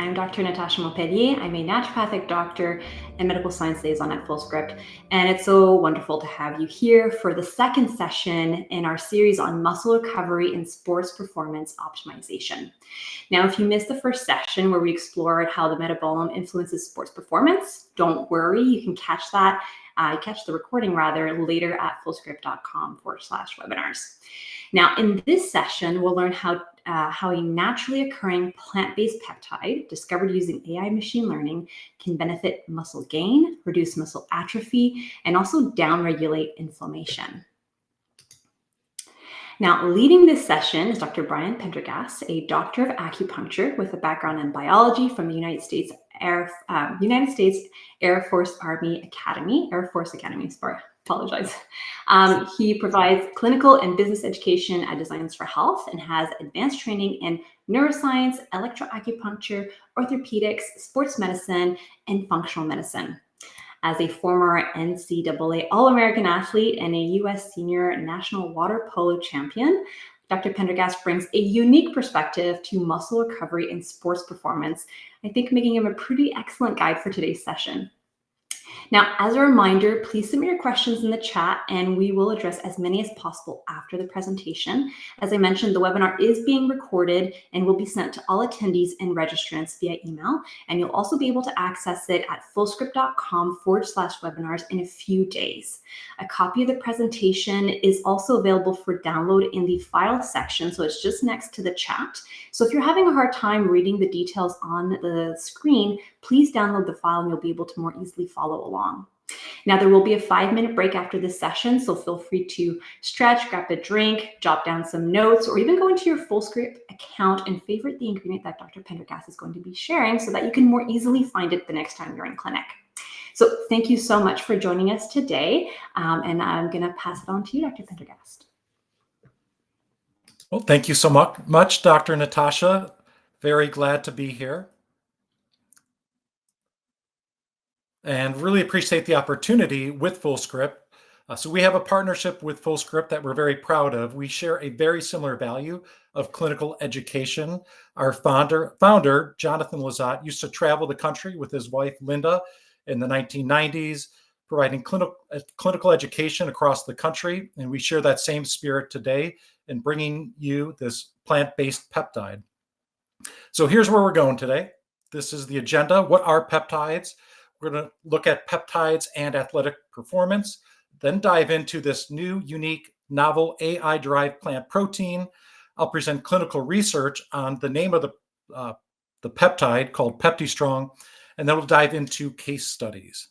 I'm Dr. Natasha Montpellier. I'm a naturopathic doctor and medical science liaison at FullScript, and it's so wonderful to have you here for the second session in our series on muscle recovery and sports performance optimization. Now, if you missed the first session where we explored how the metabolome influences sports performance, don't worry, you can catch that. Catch the recording later at fullscript.com/webinars. Now, in this session, we'll learn how a naturally occurring plant-based peptide discovered using AI machine learning can benefit muscle gain, reduce muscle atrophy, and also downregulate inflammation. Now, leading this session is Dr. Brian Pendergast, a doctor of acupuncture with a background in biology from the United States Air Force Academy. Apologize. He provides clinical and business education at Designs for Health and has advanced training in neuroscience, electroacupuncture, orthopedics, sports medicine, and functional medicine. As a former NCAA All-American athlete and a U.S. senior national water polo champion, Dr. Pendergast brings a unique perspective to muscle recovery and sports performance, I think making him a pretty excellent guide for today's session. Now, as a reminder, please submit your questions in the chat and we will address as many as possible after the presentation. As I mentioned, the webinar is being recorded and will be sent to all attendees and registrants via email. And you'll also be able to access it at fullscript.com/webinars in a few days. A copy of the presentation is also available for download in the file section. So it's just next to the chat. So if you're having a hard time reading the details on the screen, please download the file and you'll be able to more easily follow along. Now, there will be a 5-minute break after this session, so feel free to stretch, grab a drink, jot down some notes, or even go into your FullScript account and favorite the ingredient that Dr. Pendergast is going to be sharing so that you can more easily find it the next time you're in clinic. So thank you so much for joining us today, and I'm going to pass it on to you, Dr. Pendergast. Well, thank you so much, Dr. Natasha. Very glad to be here. And really appreciate the opportunity with FullScript. So we have a partnership with FullScript that we're very proud of. We share a very similar value of clinical education. Our founder, Jonathan Lazat, used to travel the country with his wife, Linda, in the 1990s, providing clinical education across the country. And we share that same spirit today in bringing you this plant-based peptide. So here's where we're going today. This is the agenda. What are peptides? We're going to look at peptides and athletic performance, then dive into this new, unique, novel AI-derived plant protein. I'll present clinical research on the name of the peptide called PeptiStrong, and then we'll dive into case studies.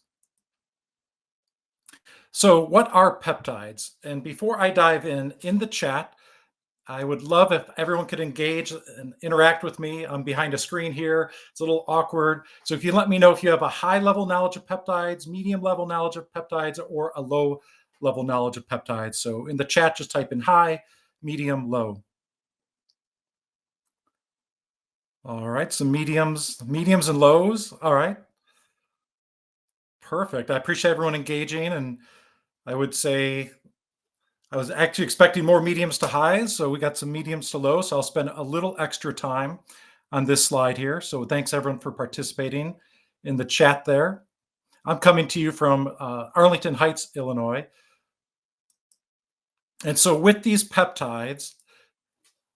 So what are peptides? And before I dive in the chat, I would love if everyone could engage and interact with me. I'm behind a screen here. It's a little awkward. So if you let me know if you have a high level knowledge of peptides, medium level knowledge of peptides, or a low level knowledge of peptides. So in the chat, just type in high, medium, low. All right, some mediums and lows. All right. Perfect. I appreciate everyone engaging. And I would say I was actually expecting more mediums to highs, so we got some mediums to lows. So I'll spend a little extra time on this slide here. So thanks everyone for participating in the chat there. I'm coming to you from Arlington Heights, Illinois. And so with these peptides,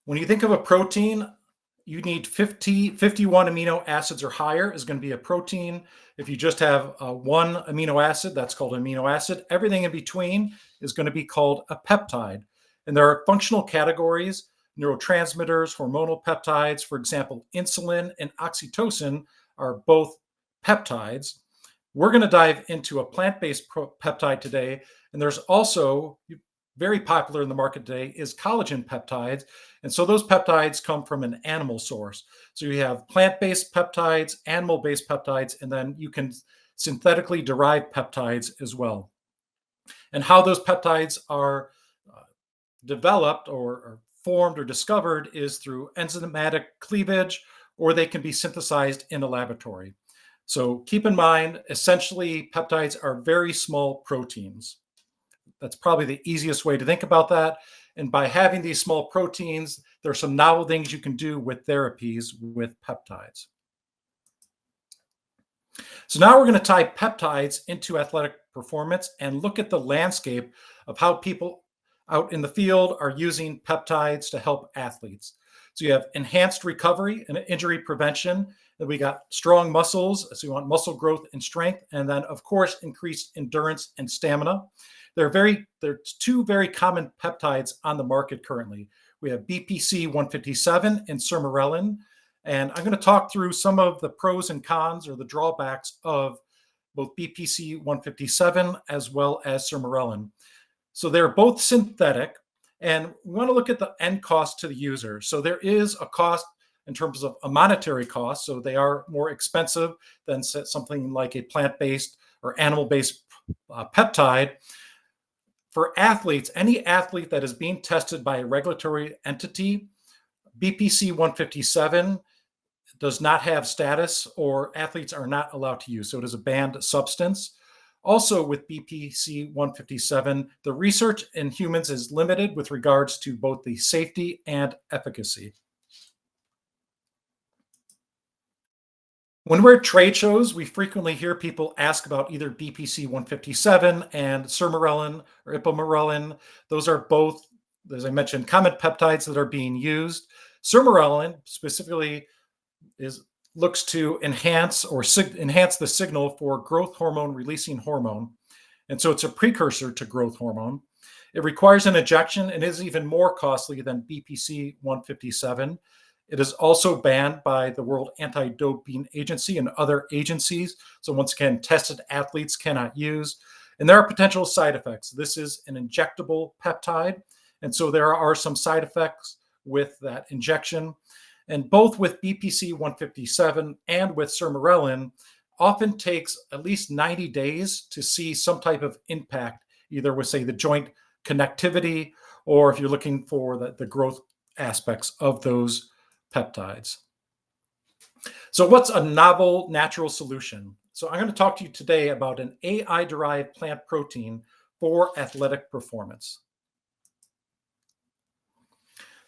when you think of a protein, you need 51 amino acids or higher is going to be a protein. If you just have one amino acid, that's called an amino acid. Everything in between is going to be called a peptide. And there are functional categories, neurotransmitters, hormonal peptides. For example, insulin and oxytocin are both peptides. We're going to dive into a plant-based peptide today. And there's also, very popular in the market today, is collagen peptides. And so those peptides come from an animal source. So you have plant-based peptides, animal-based peptides, and then you can synthetically derive peptides as well. And how those peptides are developed or formed or discovered is through enzymatic cleavage, or they can be synthesized in a laboratory. So keep in mind, essentially, peptides are very small proteins. That's probably the easiest way to think about that. And by having these small proteins, there are some novel things you can do with therapies with peptides. So now we're going to tie peptides into athletic performance and look at the landscape of how people out in the field are using peptides to help athletes. So you have enhanced recovery and injury prevention. Then we got strong muscles. So you want muscle growth and strength. And then, of course, increased endurance and stamina. There's two very common peptides on the market currently. We have BPC 157 and sermorelin. And I'm going to talk through some of the pros and cons or the drawbacks of both BPC 157 as well as sermorelin. So they're both synthetic, and we want to look at the end cost to the user. So there is a cost in terms of a monetary cost. So they are more expensive than something like a plant-based or animal-based peptide. For athletes, any athlete that is being tested by a regulatory entity, BPC 157 does not have status, or athletes are not allowed to use. So it is a banned substance. Also with BPC 157, the research in humans is limited with regards to both the safety and efficacy. When we're at trade shows, we frequently hear people ask about either BPC 157 and sermorelin or ipamorelin. Those are both, as I mentioned, common peptides that are being used. Sermorelin specifically looks to enhance the signal for growth hormone releasing hormone. And so it's a precursor to growth hormone. It requires an injection and is even more costly than BPC 157. It is also banned by the World Anti-Doping Agency and other agencies. So once again, tested athletes cannot use. And there are potential side effects. This is an injectable peptide. And so there are some side effects with that injection. And both with BPC 157 and with sermorelin, often takes at least 90 days to see some type of impact, either with, say, the joint connectivity, or if you're looking for the growth aspects of those peptides. So what's a novel natural solution? So I'm going to talk to you today about an AI-derived plant protein for athletic performance.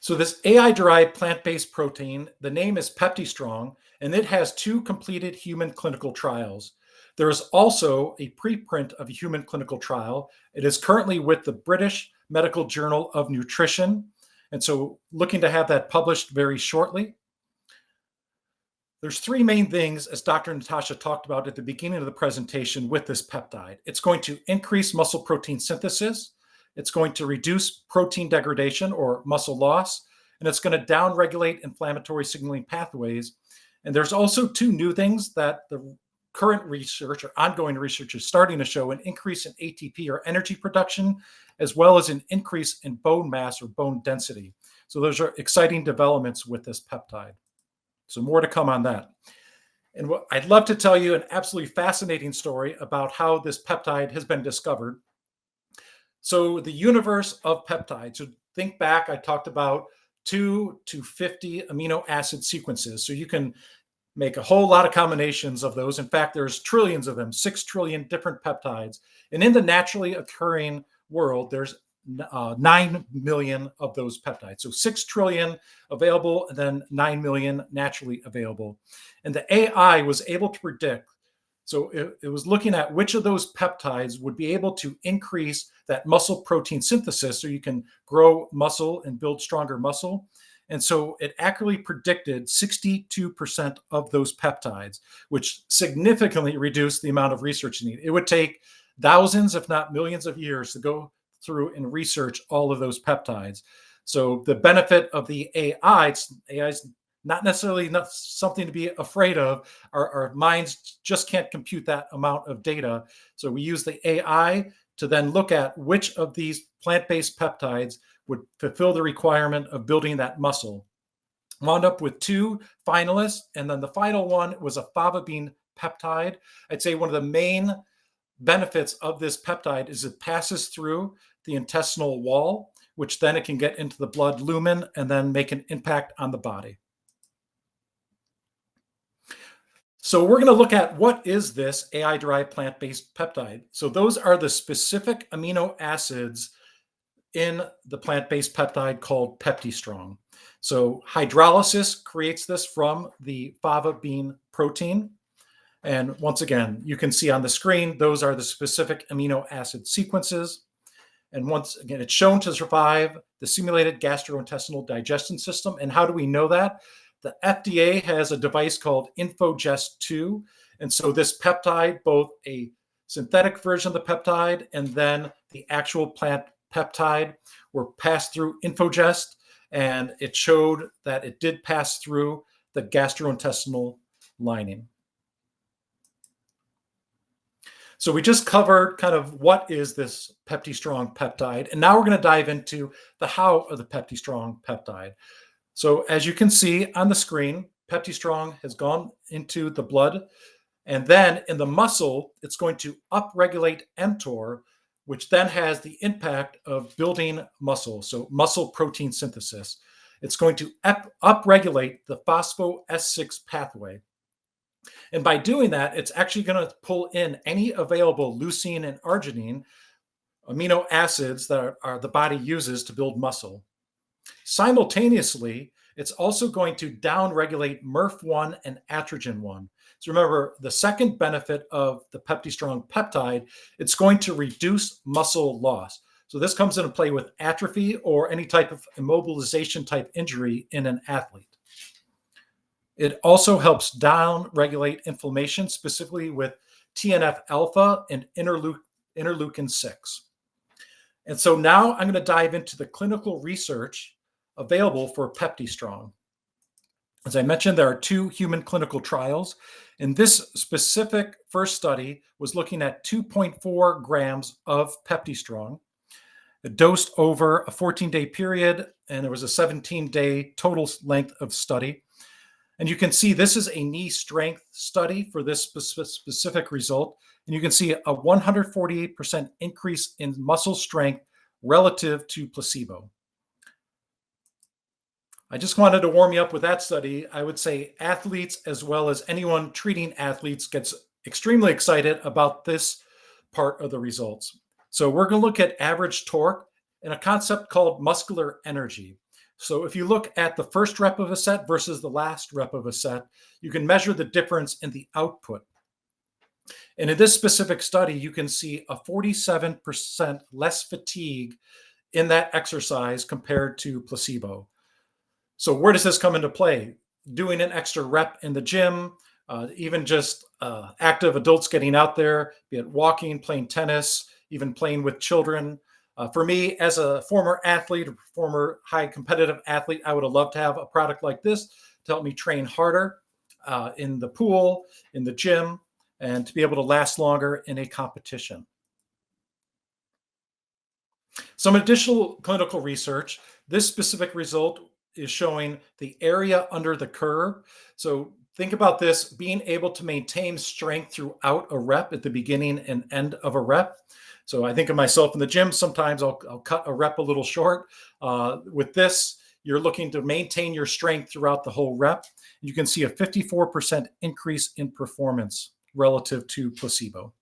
So this AI-derived plant-based protein, the name is PeptiStrong, and it has 2 completed human clinical trials. There is also a preprint of a human clinical trial. It is currently with the British Medical Journal of Nutrition, and so looking to have that published very shortly. There's 3 main things, as Dr. Natasha talked about at the beginning of the presentation, with this peptide. It's going to increase muscle protein synthesis. It's going to reduce protein degradation or muscle loss, and it's going to downregulate inflammatory signaling pathways. And there's also 2 new things that the current research or ongoing research is starting to show: an increase in ATP or energy production, as well as an increase in bone mass or bone density. So those are exciting developments with this peptide. So more to come on that. And what I'd love to tell you an absolutely fascinating story about how this peptide has been discovered. So the universe of peptides, so think back, I talked about 2 to 50 amino acid sequences. So you can make a whole lot of combinations of those. In fact, there's trillions of them, 6 trillion different peptides. And in the naturally occurring world, there's 9 million of those peptides. So 6 trillion available, and then 9 million naturally available. And the AI was able to predict. So it was looking at which of those peptides would be able to increase that muscle protein synthesis so you can grow muscle and build stronger muscle. And so it accurately predicted 62% of those peptides, which significantly reduced the amount of research needed. It would take thousands, if not millions of years to go through and research all of those peptides. So the benefit of the AI is not necessarily something to be afraid of. Our minds just can't compute that amount of data. So we use the AI to then look at which of these plant-based peptides would fulfill the requirement of building that muscle. Wound up with 2 finalists, and then the final one was a fava bean peptide. I'd say one of the main benefits of this peptide is it passes through the intestinal wall, which then it can get into the blood lumen and then make an impact on the body. So we're going to look at what is this AI-derived plant-based peptide. So those are the specific amino acids in the plant-based peptide called PeptiStrong. So hydrolysis creates this from the fava bean protein. And once again, you can see on the screen, those are the specific amino acid sequences. And once again, it's shown to survive the simulated gastrointestinal digestion system. And how do we know that? The FDA has a device called InfoGest2. And so this peptide, both a synthetic version of the peptide and then the actual plant peptide, were passed through InfoGest. And it showed that it did pass through the gastrointestinal lining. So we just covered kind of what is this PeptiStrong peptide, and now we're going to dive into the how of the PeptiStrong peptide. So as you can see on the screen, PeptiStrong has gone into the blood, and then in the muscle, it's going to upregulate mTOR, which then has the impact of building muscle, so muscle protein synthesis. It's going to upregulate the phospho S6 pathway. And by doing that, it's actually going to pull in any available leucine and arginine amino acids that are the body uses to build muscle. Simultaneously, it's also going to downregulate MERF1 and atrogen-1. So remember, the second benefit of the PeptiStrong peptide, it's going to reduce muscle loss. So this comes into play with atrophy or any type of immobilization type injury in an athlete. It also helps down-regulate inflammation, specifically with TNF-alpha and interleukin 6. And so now I'm going to dive into the clinical research available for PeptiStrong. As I mentioned, there are 2 human clinical trials. And this specific first study was looking at 2.4 grams of PeptiStrong, dosed over a 14-day period, and there was a 17-day total length of study. And you can see this is a knee strength study for this specific result. And you can see a 148% increase in muscle strength relative to placebo. I just wanted to warm you up with that study. I would say athletes, as well as anyone treating athletes, gets extremely excited about this part of the results. So we're going to look at average torque and a concept called muscular energy. So if you look at the first rep of a set versus the last rep of a set, you can measure the difference in the output. And in this specific study, you can see a 47% less fatigue in that exercise compared to placebo. So where does this come into play? Doing an extra rep in the gym, even just active adults getting out there, be it walking, playing tennis, even playing with children. For me, as a former athlete, or former high competitive athlete, I would have loved to have a product like this to help me train harder in the pool, in the gym, and to be able to last longer in a competition. Some additional clinical research. This specific result is showing the area under the curve. So think about this, being able to maintain strength throughout a rep at the beginning and end of a rep. So I think of myself in the gym, sometimes I'll cut a rep a little short. With this, you're looking to maintain your strength throughout the whole rep. You can see a 54% increase in performance relative to placebo.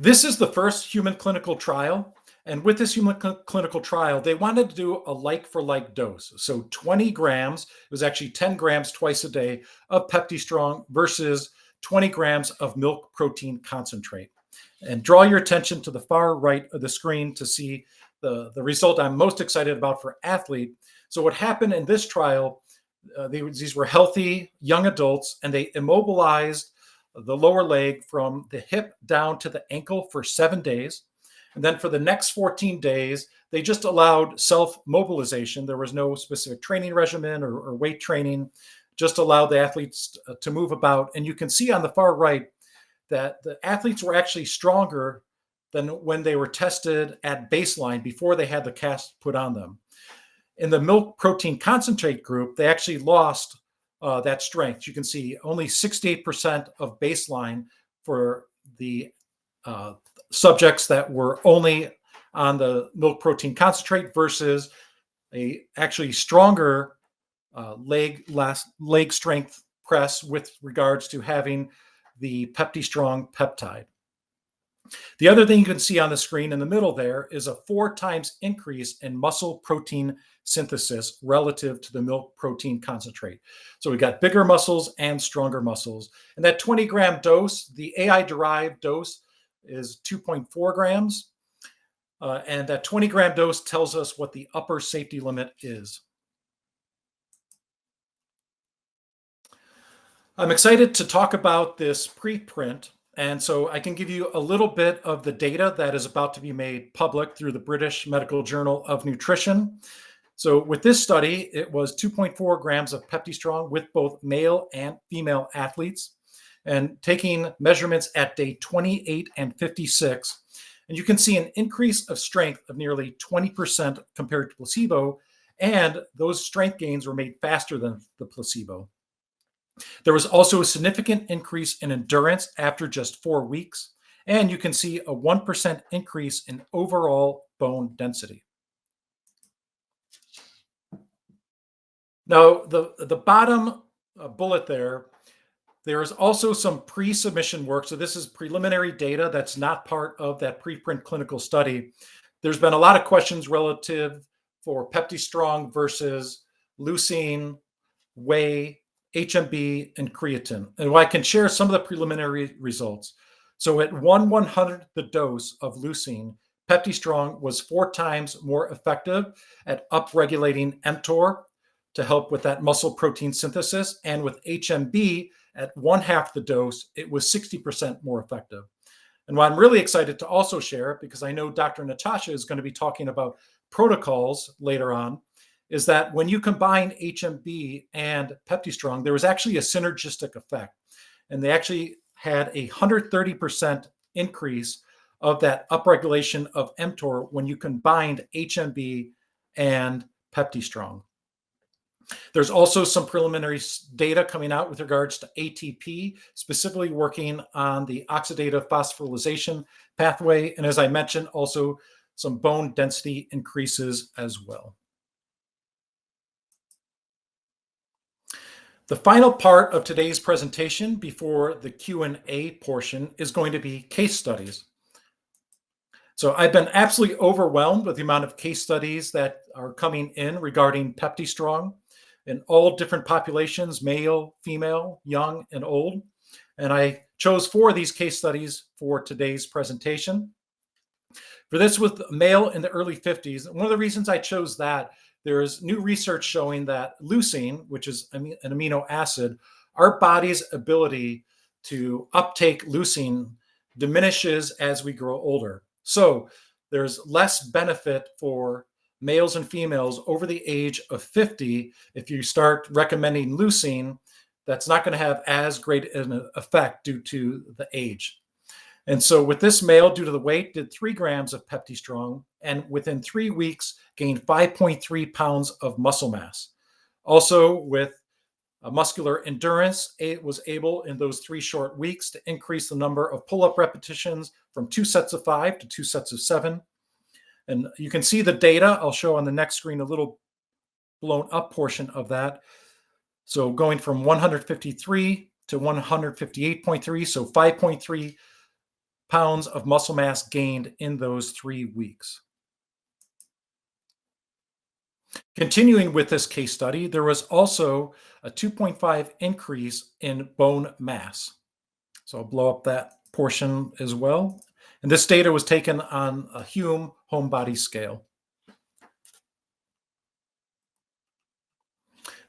This is the first human clinical trial. And with this human clinical trial, they wanted to do a like-for-like dose. So 20 grams, it was actually 10 grams twice a day of PeptiStrong versus 20 grams of milk protein concentrate. And draw your attention to the far right of the screen to see the result I'm most excited about for athlete. So what happened in this trial, these were healthy young adults, and they immobilized the lower leg from the hip down to the ankle for 7 days. And then for the next 14 days, they just allowed self-mobilization. There was no specific training regimen or weight training, just allowed the athletes to move about. And you can see on the far right that the athletes were actually stronger than when they were tested at baseline before they had the cast put on them. In the milk protein concentrate group, they actually lost that strength. You can see only 68% of baseline for the subjects that were only on the milk protein concentrate versus a actually stronger leg strength press with regards to having the PeptiStrong peptide. The other thing you can see on the screen in the middle there is a 4 times increase in muscle protein synthesis relative to the milk protein concentrate. So we got bigger muscles and stronger muscles. And that 20-gram dose, the AI-derived dose, is 2.4 grams. And that 20-gram dose tells us what the upper safety limit is. I'm excited to talk about this preprint. And so I can give you a little bit of the data that is about to be made public through the British Medical Journal of Nutrition. So with this study, it was 2.4 grams of PeptiStrong with both male and female athletes, and taking measurements at day 28 and 56. And you can see an increase of strength of nearly 20% compared to placebo, and those strength gains were made faster than the placebo. There was also a significant increase in endurance after just 4 weeks, and you can see a 1% increase in overall bone density. Now, the bottom bullet there is also some pre-submission work. So this is preliminary data that's not part of that preprint clinical study. There's been a lot of questions relative for PeptiStrong versus leucine, whey, HMB, and creatine. And I can share some of the preliminary results. So at 1/100th the dose of leucine, PeptiStrong was 4 times more effective at upregulating mTOR to help with that muscle protein synthesis. And with HMB at 1/2 the dose, it was 60% more effective. And what I'm really excited to also share, because I know Dr. Natasha is going to be talking about protocols later on, is that when you combine HMB and PeptiStrong, there was actually a synergistic effect. And they actually had a 130% increase of that upregulation of mTOR when you combined HMB and PeptiStrong. There's also some preliminary data coming out with regards to ATP, specifically working on the oxidative phosphorylation pathway. And as I mentioned, also some bone density increases as well. The final part of today's presentation before the Q&A portion is going to be case studies. So I've been absolutely overwhelmed with the amount of case studies that are coming in regarding PeptiStrong in all different populations, male, female, young, and old. And I chose 4 of these case studies for today's presentation. For this with male in the early 50s, one of the reasons I chose that, there is new research showing that leucine, which is an amino acid, our body's ability to uptake leucine diminishes as we grow older. So there's less benefit for males and females over the age of 50. If you start recommending leucine, that's not going to have as great an effect due to the age. And so with this male, due to the weight, did 3 grams of PeptiStrong, and within 3 weeks gained 5.3 pounds of muscle mass. Also with muscular endurance, it was able in those 3 short weeks to increase the number of pull-up repetitions from 2 sets of 5 to 2 sets of 7. And you can see the data. I'll show on the next screen a little blown up portion of that. So going from 153 to 158.3, so 5.3 pounds of muscle mass gained in those 3 weeks. Continuing with this case study, there was also a 2.5 increase in bone mass. So I'll blow up that portion as well. And this data was taken on a Hume home body scale.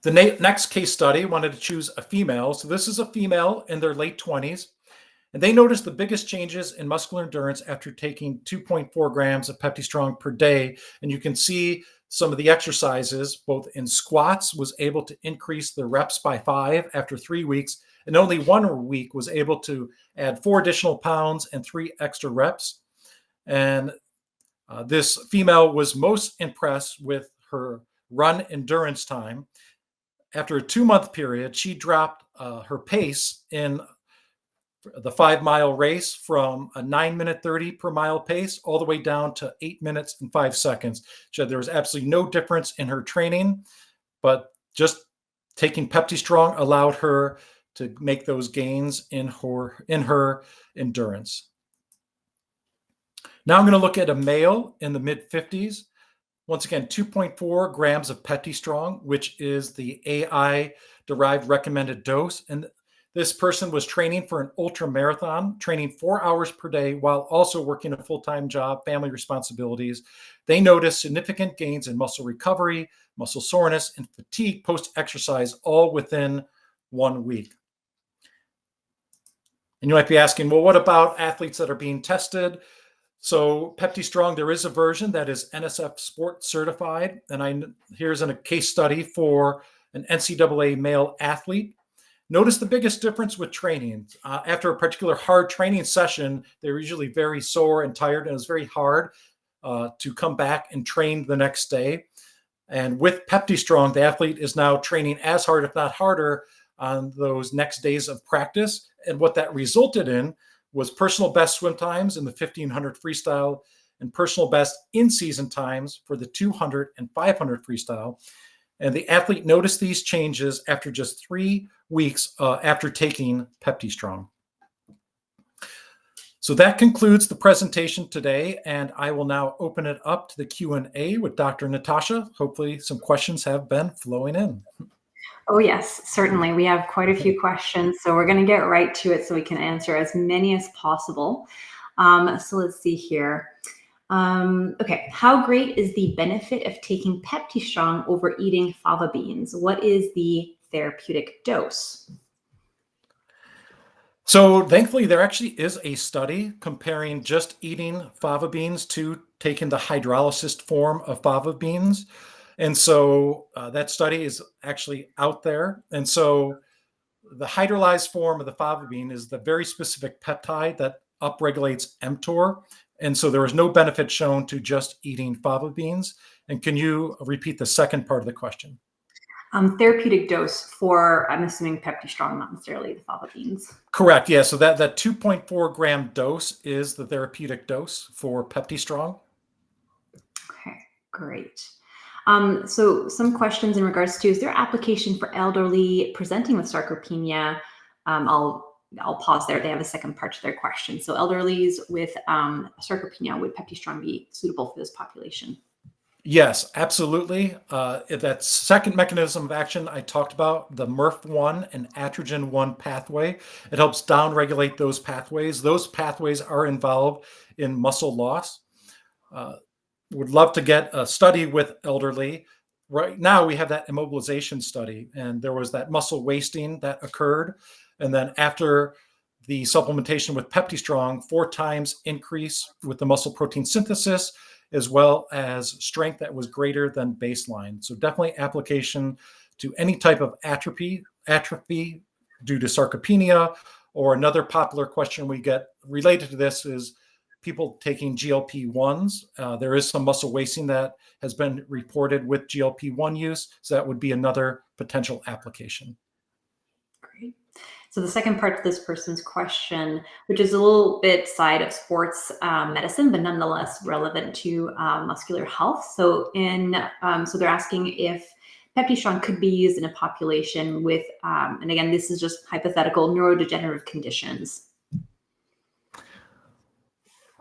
The next case study wanted to choose a female. So this is a female in their late 20s. And they noticed the biggest changes in muscular endurance after taking 2.4 grams of PeptiStrong per day. And you can see some of the exercises, both in squats, was able to increase the reps by 5 after 3 weeks. And only 1 week was able to add 4 additional pounds and 3 extra reps. And this female was most impressed with her run endurance time. After a 2-month period, she dropped her pace in the 5-mile race from a 9-minute 30 per mile pace all the way down to 8 minutes and 5 seconds. So there was absolutely no difference in her training, but just taking PeptiStrong allowed her to make those gains in her endurance. Now I'm going to look at a male in the mid-50s. once again, 2.4 grams of PeptiStrong, which is the AI-derived recommended dose. And this person was training for an ultra marathon, training 4 hours per day while also working a full-time job, family responsibilities. They noticed significant gains in muscle recovery, muscle soreness, and fatigue post-exercise, all within 1 week. And you might be asking, well, what about athletes that are being tested? So PeptiStrong, there is a version that is NSF Sport certified. And here's a case study for an NCAA male athlete. Notice the biggest difference with training. After a particular hard training session, they're usually very sore and tired, and it's very hard to come back and train the next day. And with PeptiStrong, the athlete is now training as hard, if not harder, on those next days of practice. And what that resulted in was personal best swim times in the 1500 freestyle and personal best in-season times for the 200 and 500 freestyle. And the athlete noticed these changes after just 3 weeks after taking PeptiStrong. So that concludes the presentation today, and I will now open it up to the Q&A with Dr. Natasha. Hopefully some questions have been flowing in. Oh, yes, certainly. We have quite a few questions, so we're going to get right to it so we can answer as many as possible. So let's see here. Okay, how great is the benefit of taking PeptiStrong over eating fava beans? What is the therapeutic dose? So thankfully, there actually is a study comparing just eating fava beans to taking the hydrolysis form of fava beans. And so that study is actually out there. And so the hydrolyzed form of the fava bean is the very specific peptide that upregulates mTOR. And so there was no benefit shown to just eating fava beans. And can you repeat the second part of the question? Therapeutic dose for, I'm assuming PeptiStrong, not necessarily the fava beans. Correct. Yeah. So that 2.4 gram dose is the therapeutic dose for PeptiStrong. Okay, great. So some questions in regards to, is there application for elderly presenting with sarcopenia? I'll pause there. They have a second part to their question. So elderlies with sarcopenia, would PeptiStrong be suitable for this population? Yes, absolutely. That second mechanism of action I talked about, the MRF1 and atrogen-1 pathway, it helps downregulate those pathways. Those pathways are involved in muscle loss. Would love to get a study with elderly. Right now, we have that immobilization study, and there was that muscle wasting that occurred. And then after the supplementation with PeptiStrong, 4 times increase with the muscle protein synthesis, as well as strength that was greater than baseline. So definitely application to any type of atrophy due to sarcopenia. Or another popular question we get related to this is people taking GLP-1s. There is some muscle wasting that has been reported with GLP-1 use. So that would be another potential application. Great. So the second part to this person's question, which is a little bit side of sports medicine, but nonetheless relevant to muscular health. So so they're asking if PeptiStrong could be used in a population with, and again, this is just hypothetical, neurodegenerative conditions.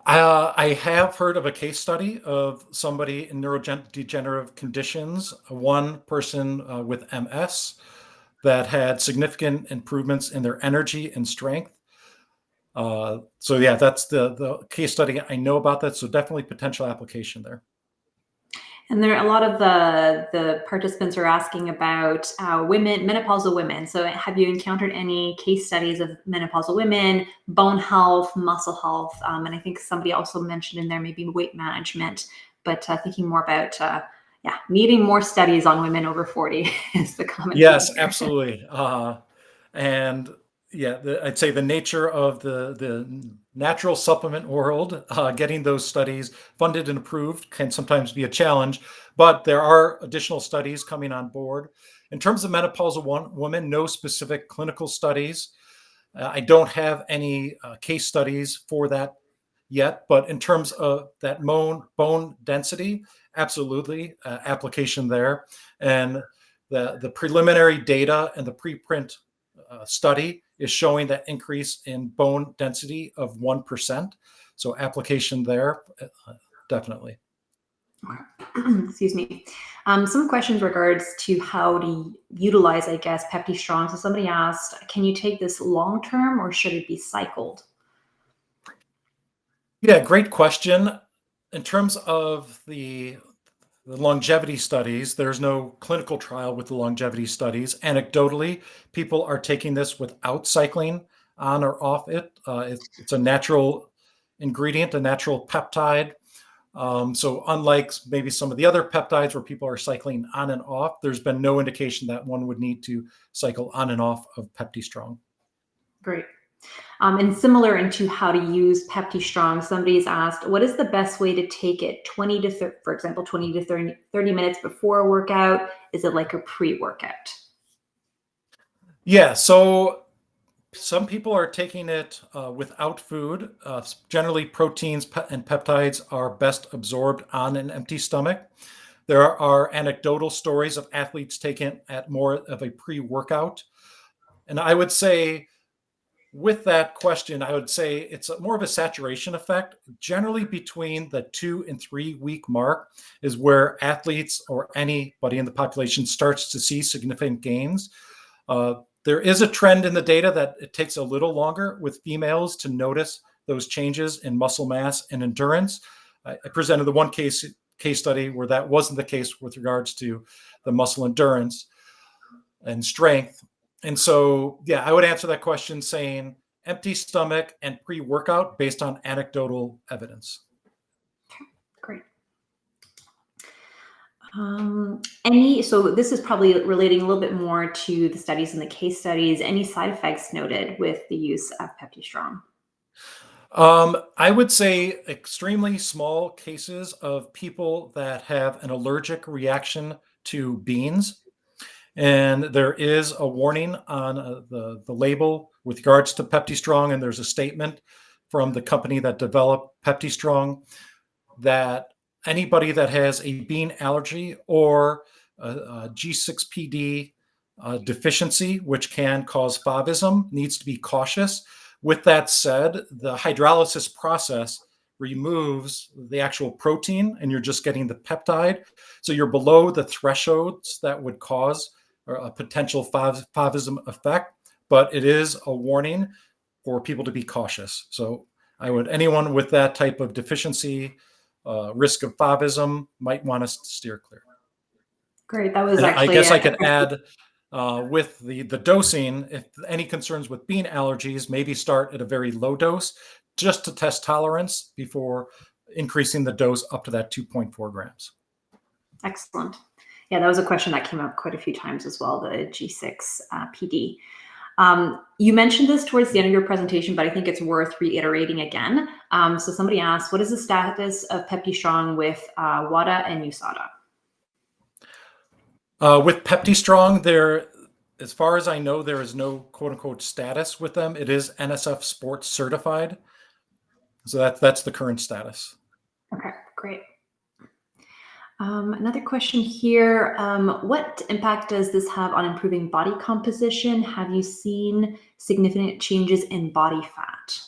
I have heard of a case study of somebody in neurodegenerative conditions, one person with MS that had significant improvements in their energy and strength. So yeah, that's the case study I know about that. So definitely potential application there. And there are a lot of the participants are asking about women, menopausal women. So have you encountered any case studies of menopausal women, bone health, muscle health? And I think somebody also mentioned in there maybe weight management, but thinking more about, needing more studies on women over 40 is the common Yes, theme here. absolutely. And yeah, I'd say the nature of the natural supplement world, getting those studies funded and approved can sometimes be a challenge, but there are additional studies coming on board. In terms of menopausal women, no specific clinical studies. I don't have any case studies for that yet, but in terms of that bone density, absolutely application there. And the preliminary data and the preprint study is showing that increase in bone density of 1%. So application there, definitely. Excuse me. Some questions regards to how to utilize, I guess, PeptiStrong. So somebody asked, can you take this long term or should it be cycled? Yeah, great question. In terms of the longevity studies, there's no clinical trial with the longevity studies. Anecdotally, people are taking this without cycling on or off it. It's a natural ingredient, a natural peptide. So unlike maybe some of the other peptides where people are cycling on and off, there's been no indication that one would need to cycle on and off of PeptiStrong. Great. And similar into how to use PeptiStrong, somebody's asked, what is the best way to take it? 20 to, for example, 20 to 30 minutes before a workout? Is it like a pre-workout? Yeah, so some people are taking it without food. Generally, proteins and peptides are best absorbed on an empty stomach. There are anecdotal stories of athletes taking it at more of a pre-workout. And I would say, with that question, I would say it's more of a saturation effect. Generally, between the 2 and 3 week mark is where athletes or anybody in the population starts to see significant gains. There is a trend in the data that it takes a little longer with females to notice those changes in muscle mass and endurance. I presented the one case study where that wasn't the case with regards to the muscle endurance and strength. And so, yeah, I would answer that question saying empty stomach and pre-workout based on anecdotal evidence. Great. So this is probably relating a little bit more to the studies and the case studies. Any side effects noted with the use of PeptiStrong? I would say extremely small cases of people that have an allergic reaction to beans. And there is a warning on the label with regards to PeptiStrong, and there's a statement from the company that developed PeptiStrong that anybody that has a bean allergy or a G6PD deficiency, which can cause favism, needs to be cautious. With that said, the hydrolysis process removes the actual protein and you're just getting the peptide. So you're below the thresholds that would cause a potential favism effect, but it is a warning for people to be cautious. So anyone with that type of deficiency, risk of favism, might want to steer clear. Great. That was And I actually guess I could add with the dosing, if any concerns with bean allergies, maybe start at a very low dose just to test tolerance before increasing the dose up to that 2.4 grams. excellent. Yeah, that was a question that came up quite a few times as well, the G6 PD. You mentioned this towards the end of your presentation, but I think it's worth reiterating again. So somebody asked, what is the status of PeptiStrong with WADA and USADA? With PeptiStrong, as far as I know, there is no quote unquote status with them. It is NSF Sports certified. So that's the current status. Okay, great. Another question here. What impact does this have on improving body composition? Have you seen significant changes in body fat?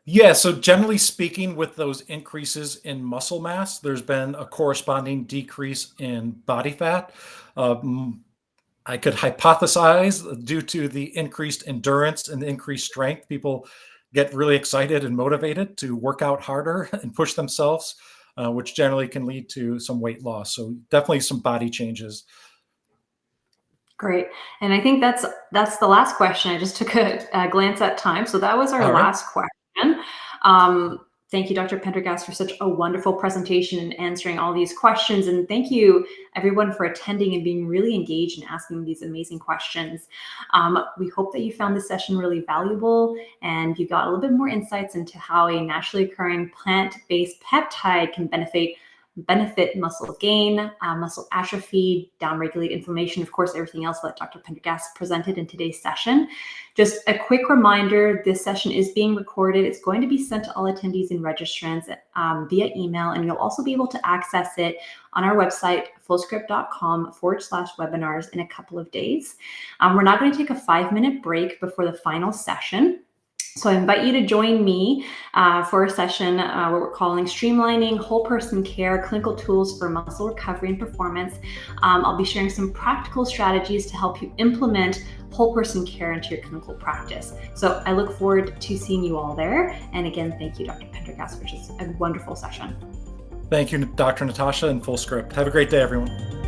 Yeah, so generally speaking, with those increases in muscle mass, there's been a corresponding decrease in body fat. I could hypothesize due to the increased endurance and the increased strength, people get really excited and motivated to work out harder and push themselves, which generally can lead to some weight loss. So definitely some body changes. Great. And I think that's the last question. I just took a glance at time. So that was our All right. last question. Thank you, Dr. Pendergast, for such a wonderful presentation and answering all these questions. And thank you, everyone, for attending and being really engaged and asking these amazing questions. We hope that you found this session really valuable and you got a little bit more insights into how a naturally occurring plant-based peptide can benefit muscle gain, muscle atrophy, downregulate inflammation, of course, everything else that Dr. Pendergast presented in today's session. Just a quick reminder, this session is being recorded. It's going to be sent to all attendees and registrants via email, and you'll also be able to access it on our website, fullscript.com/webinars in a couple of days. We're now going to take a 5-minute break before the final session. So I invite you to join me for a session where we're calling Streamlining Whole Person Care, Clinical Tools for Muscle Recovery and Performance. I'll be sharing some practical strategies to help you implement whole person care into your clinical practice. So I look forward to seeing you all there. And again, thank you, Dr. Pendergast, for just a wonderful session. Thank you, Dr. Natasha and Full Script. Have a great day, everyone.